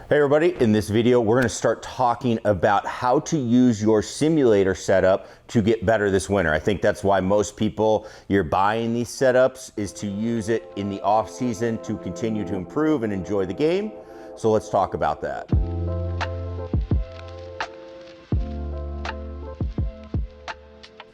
Hey everybody, in this video we're going to start talking about how to use your simulator setup to get better this winter. I think that's why most people, you're buying these setups, is to use it in the off season to continue to improve and enjoy the game. So let's talk about that.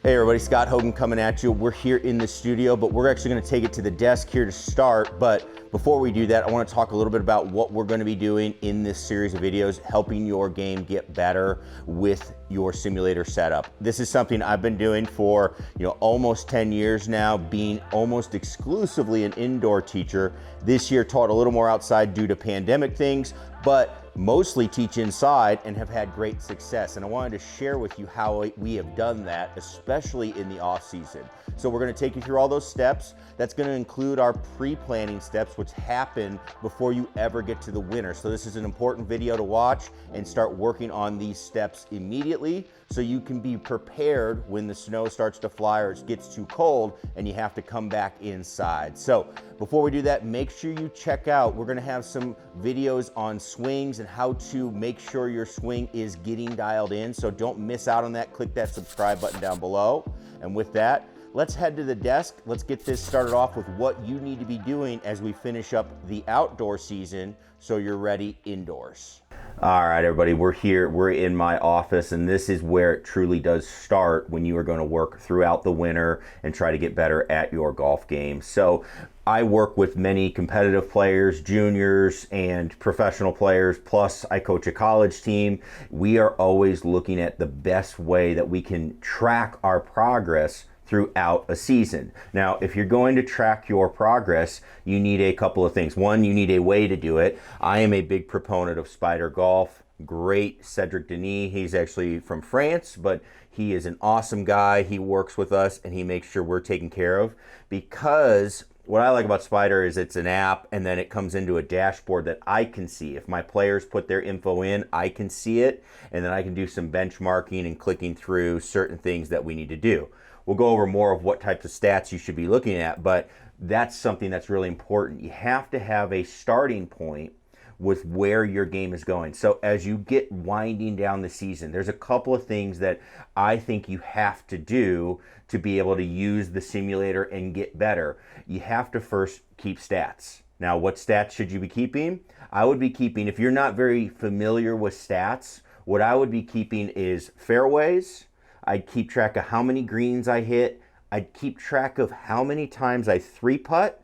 Hey everybody, Scott Hogan coming at you. We're here in the studio, but we're actually going to take it to the desk here to start. But before we do that, I want to talk a little bit about what we're going to be doing in this series of videos, helping your game get better with your simulator setup. This is something I've been doing for almost 10 years now, being almost exclusively an indoor teacher. This year taught a little more outside due to pandemic things, but mostly teach inside and have had great success. And I wanted to share with you how we have done that, especially in the off season. So we're going to take you through all those steps. That's going to include our pre-planning steps, which happen before you ever get to the winter. So this is an important video to watch and start working on these steps immediately so you can be prepared when the snow starts to fly or it gets too cold and you have to come back inside. So before we do that, make sure you check out, we're going to have some videos on swings and how to make sure your swing is getting dialed in. So don't miss out on that. Click that subscribe button down below. And with that, let's head to the desk. Let's get this started off with what you need to be doing as we finish up the outdoor season so you're ready indoors. All right, everybody, we're here. We're in my office, and this is where it truly does start when you are going to work throughout the winter and try to get better at your golf game. So I work with many competitive players, juniors, and professional players, plus I coach a college team. We are always looking at the best way that we can track our progress throughout a season. Now, if you're going to track your progress, you need a couple of things. One, you need a way to do it. I am a big proponent of Spider Golf. Great Cedric Denis. He's actually from France, but he is an awesome guy. He works with us and he makes sure we're taken care of, because what I like about Spider is it's an app and then it comes into a dashboard that I can see. If my players put their info in, I can see it, and then I can do some benchmarking and clicking through certain things that we need to do. We'll go over more of what types of stats you should be looking at, but that's something that's really important. You have to have a starting point with where your game is going. So as you get winding down the season, there's a couple of things that I think you have to do to be able to use the simulator and get better. You have to first keep stats. Now, what stats should you be keeping? I would be keeping, if you're not very familiar with stats, what I would be keeping is fairways. I'd keep track of how many greens I hit. I'd keep track of how many times I 3-putt.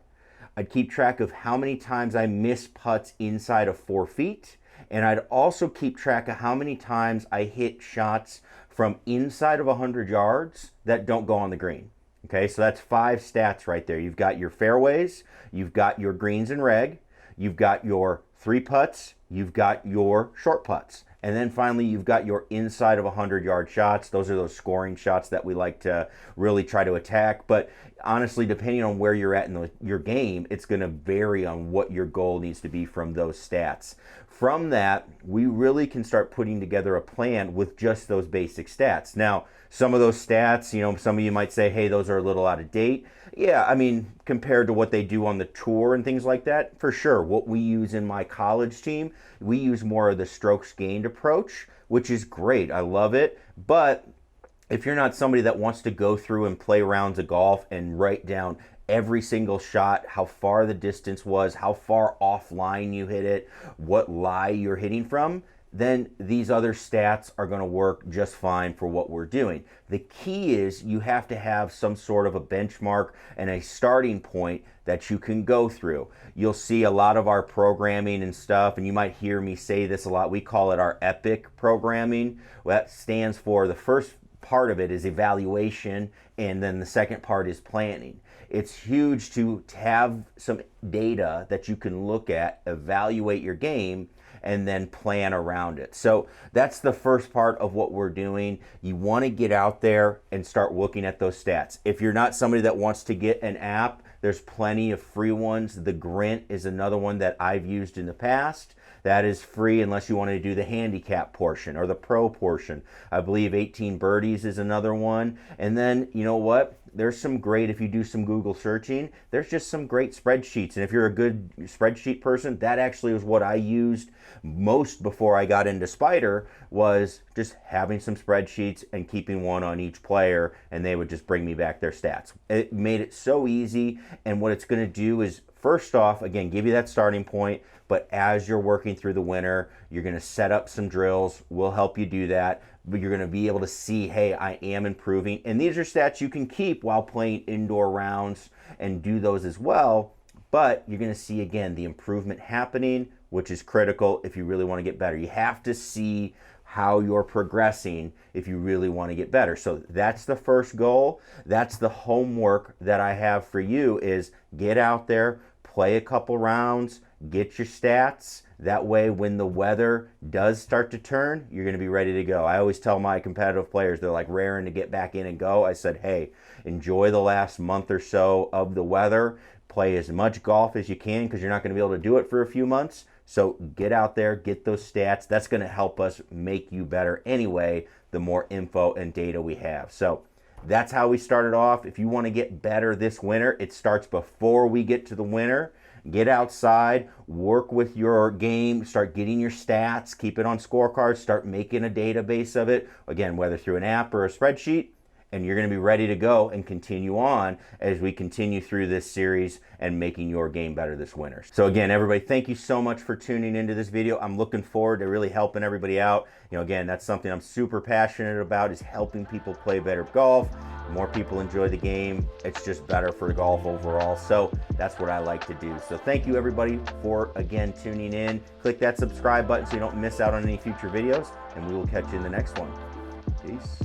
I'd keep track of how many times I miss putts inside of 4 feet. And I'd also keep track of how many times I hit shots from inside of 100 yards that don't go on the green. Okay, so that's 5 stats right there. You've got your fairways, you've got your greens and reg, you've got your 3-putts, you've got your short putts. And then finally, you've got your inside of 100-yard shots. Those are those scoring shots that we like to really try to attack. But honestly, depending on where you're at in your game, it's going to vary on what your goal needs to be from those stats. From that, we really can start putting together a plan with just those basic stats. Now, some of those stats, some of you might say, hey, those are a little out of date. Yeah, I mean, compared to what they do on the tour and things like that, for sure. What we use in my college team, we use more of the strokes gained approach, which is great. I love it. But if you're not somebody that wants to go through and play rounds of golf and write down every single shot, how far the distance was, how far offline you hit it, what lie you're hitting from, then these other stats are going to work just fine for what we're doing. The key is you have to have some sort of a benchmark and a starting point that you can go through. You'll see a lot of our programming and stuff, and you might hear me say this a lot. We call it our EPIC programming. Well, that stands for, the first part of it is evaluation, and then the second part is planning. It's huge to have some data that you can look at, evaluate your game, and then plan around it. So that's the first part of what we're doing. You want to get out there and start looking at those stats. If you're not somebody that wants to get an app, there's plenty of free ones. The Grint is another one that I've used in the past That is free unless you want to do the handicap portion or the pro portion. I believe 18 Birdies is another one. And then, you know what? There's some great, if you do some Google searching, there's just some great spreadsheets. And if you're a good spreadsheet person, that actually was what I used most before I got into Spider, was just having some spreadsheets and keeping one on each player, and they would just bring me back their stats. It made it so easy, and what it's going to do is, first off, again, give you that starting point, but as you're working through the winter, you're going to set up some drills. We'll help you do that, but you're going to be able to see, hey, I am improving. And these are stats you can keep while playing indoor rounds and do those as well, but you're going to see, again, the improvement happening, which is critical if you really want to get better. You have to see how you're progressing if you really want to get better. So that's the first goal. That's the homework that I have for you, is get out there, play a couple rounds, get your stats. That way, when the weather does start to turn, you're going to be ready to go. I always tell my competitive players, they're like raring to get back in and go. I said, hey, enjoy the last month or so of the weather. Play as much golf as you can, because you're not going to be able to do it for a few months. So get out there, get those stats. That's going to help us make you better anyway, the more info and data we have. So that's how we started off. If you want to get better this winter, it starts before we get to the winter. Get outside, work with your game, start getting your stats, keep it on scorecards, start making a database of it, again, whether through an app or a spreadsheet, and you're going to be ready to go and continue on as we continue through this series and making your game better this winter. So again, everybody, thank you so much for tuning into this video. I'm looking forward to really helping everybody out. You know, again, that's something I'm super passionate about, is helping people play better golf. The more people enjoy the game, it's just better for golf overall. So that's what I like to do. So thank you, everybody, for, again, tuning in. Click that subscribe button so you don't miss out on any future videos, and we will catch you in the next one. Peace.